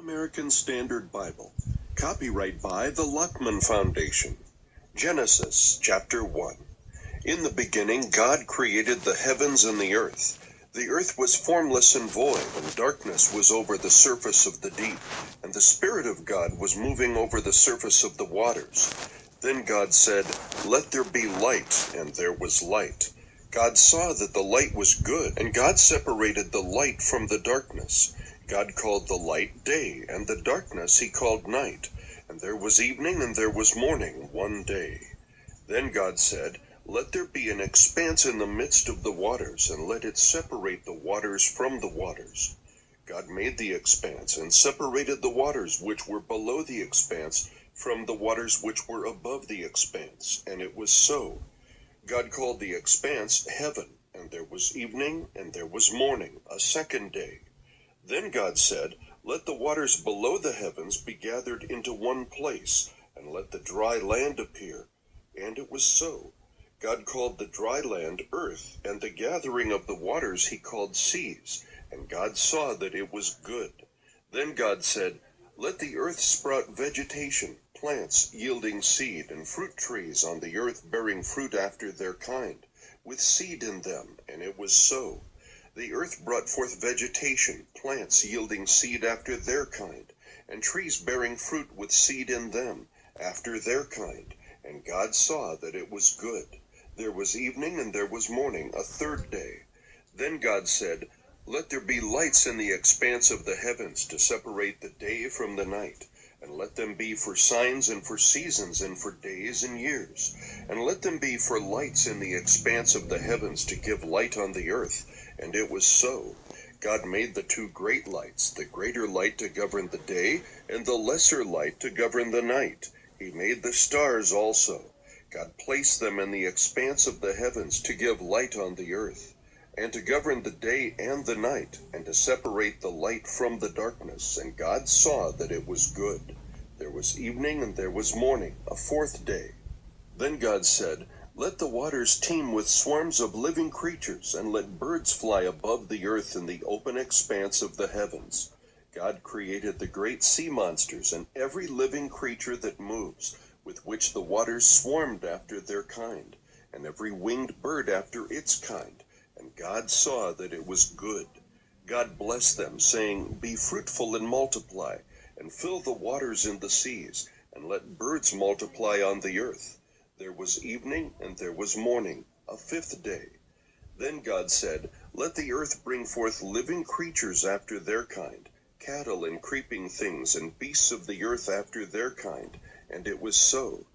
American Standard Bible. Copyright by the Luckman Foundation. Genesis chapter 1. In the beginning God created the heavens and the earth. The earth was formless and void, and darkness was over the surface of the deep, and the Spirit of God was moving over the surface of the waters. Then God said, "Let there be light," and there was light. God saw that the light was good, and God separated the light from the darkness. God called the light day, and the darkness he called night. And there was evening and there was morning, one day. Then God said, "Let there be an expanse in the midst of the waters, and let it separate the waters from the waters." God made the expanse, and separated the waters which were below the expanse from the waters which were above the expanse, and it was so. God called the expanse heaven, and there was evening and there was morning, a second day. Then God said, "Let the waters below the heavens be gathered into one place, and let the dry land appear." And it was so. God called the dry land earth, and the gathering of the waters he called seas. And God saw that it was good. Then God said, "Let the earth sprout vegetation, plants yielding seed, and fruit trees on the earth bearing fruit after their kind, with seed in them." And it was so. The earth brought forth vegetation, plants yielding seed after their kind, and trees bearing fruit with seed in them, after their kind. And God saw that it was good. There was evening and there was morning, a third day. Then God said, "Let there be lights in the expanse of the heavens to separate the day from the night, and let them be for signs and for seasons and for days and years, and let them be for lights in the expanse of the heavens to give light on the earth." And it was so. God made the two great lights, the greater light to govern the day, and the lesser light to govern the night. He made the stars also. God placed them in the expanse of the heavens to give light on the earth, and to govern the day and the night, and to separate the light from the darkness. And God saw that it was good. There was evening and there was morning, a fourth day. Then God said, "Let the waters teem with swarms of living creatures, and let birds fly above the earth in the open expanse of the heavens." God created the great sea monsters and every living creature that moves, with which the waters swarmed after their kind, and every winged bird after its kind. And God saw that it was good. God blessed them, saying, "Be fruitful and multiply, and fill the waters in the seas, and let birds multiply on the earth." There was evening and there was morning, a fifth day. Then God said, "Let the earth bring forth living creatures after their kind, cattle and creeping things, and beasts of the earth after their kind." And it was so.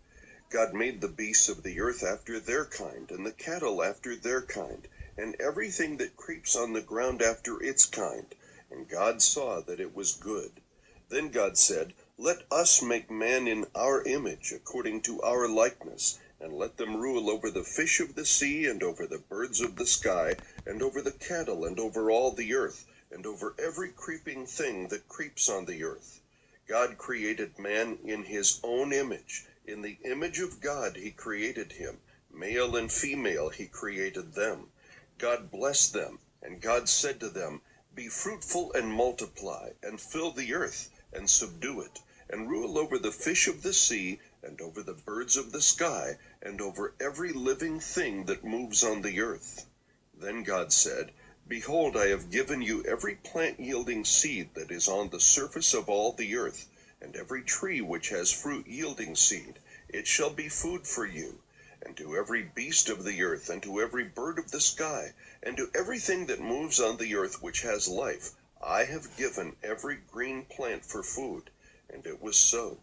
God made the beasts of the earth after their kind, and the cattle after their kind, and everything that creeps on the ground after its kind. And God saw that it was good. Then God said, "Let us make man in our image, according to our likeness, and let them rule over the fish of the sea, and over the birds of the sky, and over the cattle, and over all the earth, and over every creeping thing that creeps on the earth." God created man in his own image. In the image of God he created him. Male and female he created them. God blessed them, and God said to them, "Be fruitful and multiply, and fill the earth, and subdue it, and rule over the fish of the sea, and over the birds of the sky, and over every living thing that moves on the earth." Then God said, "Behold, I have given you every plant yielding seed that is on the surface of all the earth, and every tree which has fruit yielding seed. It shall be food for you. And to every beast of the earth, and to every bird of the sky, and to everything that moves on the earth which has life, I have given every green plant for food." And it was so.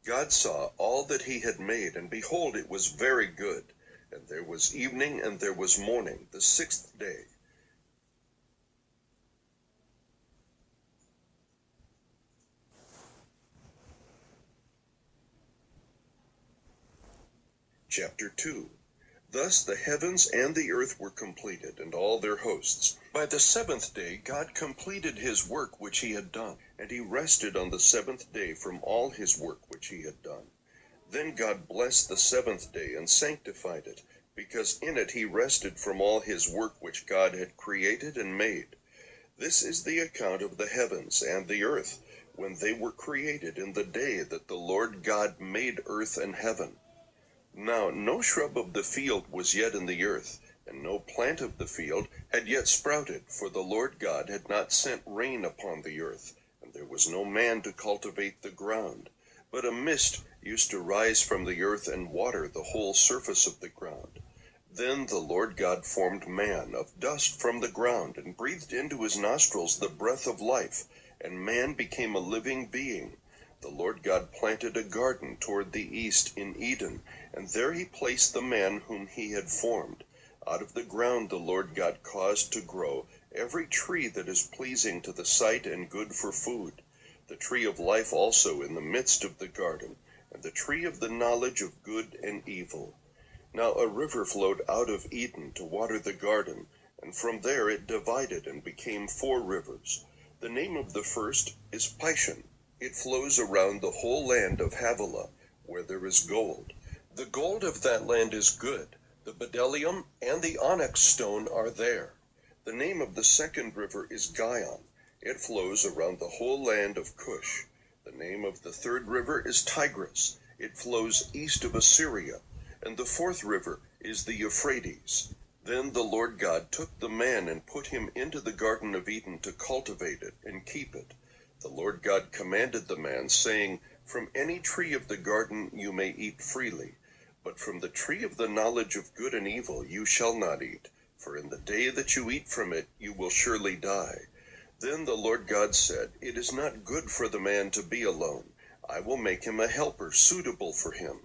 God saw all that he had made, and behold, it was very good. And there was evening and there was morning, the sixth day. Chapter 2. Thus the heavens and the earth were completed, and all their hosts. By the seventh day God completed his work which he had done, and he rested on the seventh day from all his work which he had done. Then God blessed the seventh day and sanctified it, because in it he rested from all his work which God had created and made. This is the account of the heavens and the earth, when they were created in the day that the Lord God made earth and heaven. Now no shrub of the field was yet in the earth, and no plant of the field had yet sprouted, for the Lord God had not sent rain upon the earth, and there was no man to cultivate the ground. But a mist used to rise from the earth and water the whole surface of the ground. Then the Lord God formed man of dust from the ground, and breathed into his nostrils the breath of life, and man became a living being. The Lord God planted a garden toward the east in Eden, and there he placed the man whom he had formed. Out of the ground the Lord God caused to grow every tree that is pleasing to the sight and good for food, the tree of life also in the midst of the garden, and the tree of the knowledge of good and evil. Now a river flowed out of Eden to water the garden, and from there it divided and became 4 rivers. The name of the first is Pishon. It flows around the whole land of Havilah, where there is gold. The gold of that land is good. The bdellium and the onyx stone are there. The name of the second river is Gihon. It flows around the whole land of Cush. The name of the third river is Tigris. It flows east of Assyria. And the fourth river is the Euphrates. Then the Lord God took the man and put him into the Garden of Eden to cultivate it and keep it. The Lord God commanded the man, saying, From any tree of the garden you may eat freely, but from the tree of the knowledge of good and evil you shall not eat, for in the day that you eat from it you will surely die. Then the Lord God said, It is not good for the man to be alone. I will make him a helper suitable for him.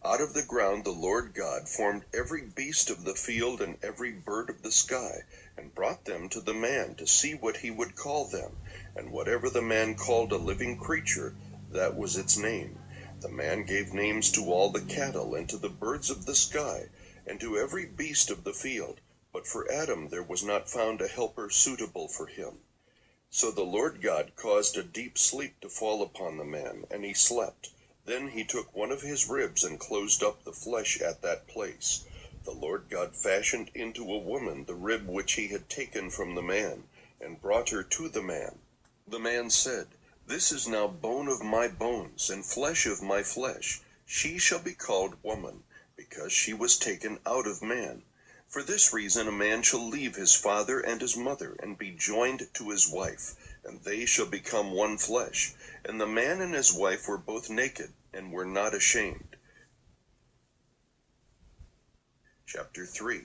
Out of the ground the Lord God formed every beast of the field and every bird of the sky, and brought them to the man to see what he would call them. And whatever the man called a living creature, that was its name. The man gave names to all the cattle, and to the birds of the sky, and to every beast of the field. But for Adam there was not found a helper suitable for him. So the Lord God caused a deep sleep to fall upon the man, and he slept. Then he took one of his ribs and closed up the flesh at that place. The Lord God fashioned into a woman the rib which he had taken from the man, and brought her to the man. The man said, This is now bone of my bones, and flesh of my flesh. She shall be called woman, because she was taken out of man. For this reason a man shall leave his father and his mother, and be joined to his wife, and they shall become one flesh. And the man and his wife were both naked, and were not ashamed. Chapter 3.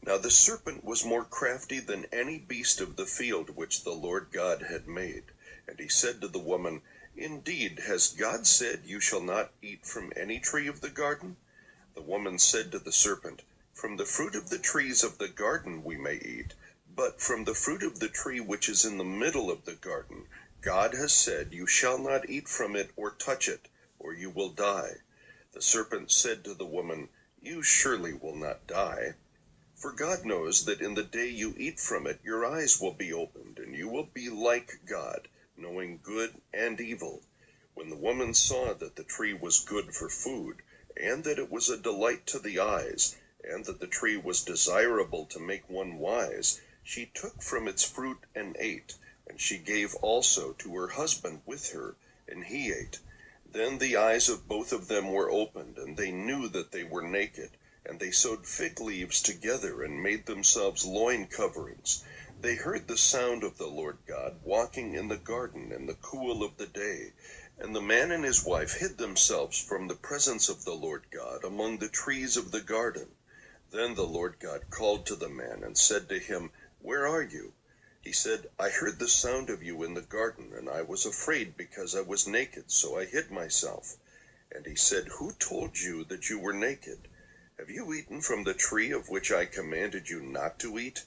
Now the serpent was more crafty than any beast of the field which the Lord God had made. And he said to the woman, Indeed, has God said, You shall not eat from any tree of the garden? The woman said to the serpent, From the fruit of the trees of the garden we may eat, but from the fruit of the tree which is in the middle of the garden, God has said, You shall not eat from it or touch it, or you will die. The serpent said to the woman, You surely will not die. For God knows that in the day you eat from it, your eyes will be opened, and you will be like God, knowing good and evil. When the woman saw that the tree was good for food, and that it was a delight to the eyes, and that the tree was desirable to make one wise, she took from its fruit and ate, and she gave also to her husband with her, and he ate. Then the eyes of both of them were opened, and they knew that they were naked, and they sewed fig leaves together and made themselves loin coverings. They heard the sound of the Lord God walking in the garden in the cool of the day, and the man and his wife hid themselves from the presence of the Lord God among the trees of the garden. Then the Lord God called to the man and said to him, Where are you? He said, I heard the sound of you in the garden, and I was afraid because I was naked, so I hid myself. And he said, Who told you that you were naked? Have you eaten from the tree of which I commanded you not to eat?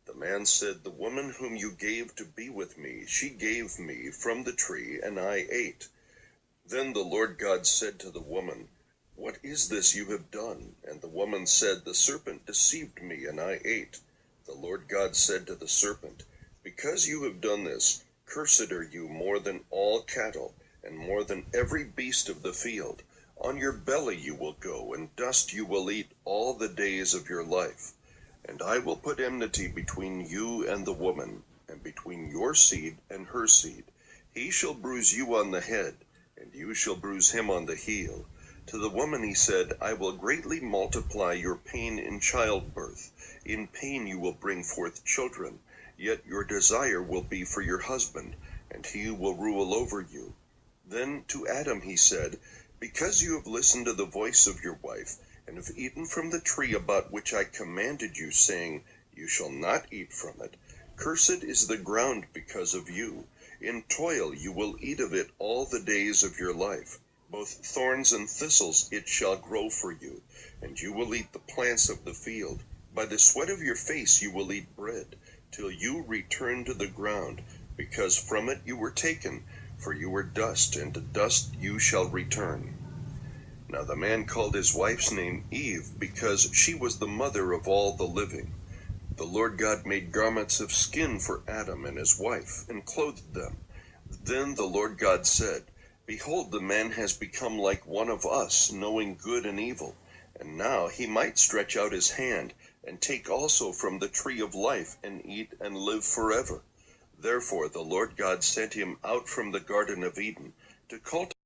The man said, The woman whom you gave to be with me, she gave me from the tree, and I ate. Then the Lord God said to the woman, What is this you have done? And the woman said, The serpent deceived me, and I ate. The Lord God said to the serpent, Because you have done this, cursed are you more than all cattle, and more than every beast of the field. On your belly you will go, and dust you will eat all the days of your life. And I will put enmity between you and the woman, and between your seed and her seed. He shall bruise you on the head, and you shall bruise him on the heel. To the woman he said, I will greatly multiply your pain in childbirth. In pain you will bring forth children, yet your desire will be for your husband, and he will rule over you. Then to Adam he said, because you have listened to the voice of your wife, and have eaten from the tree about which I commanded you, saying, you shall not eat from it, cursed is the ground because of you. In toil you will eat of it all the days of your life. Both thorns and thistles it shall grow for you, and you will eat the plants of the field. By the sweat of your face you will eat bread, till you return to the ground, because from it you were taken, for you were dust, and to dust you shall return. Now the man called his wife's name Eve, because she was the mother of all the living. The Lord God made garments of skin for Adam and his wife, and clothed them. Then the Lord God said, behold, the man has become like one of us, knowing good and evil. And now he might stretch out his hand, and take also from the tree of life, and eat and live forever. Therefore the Lord God sent him out from the Garden of Eden, to cultivate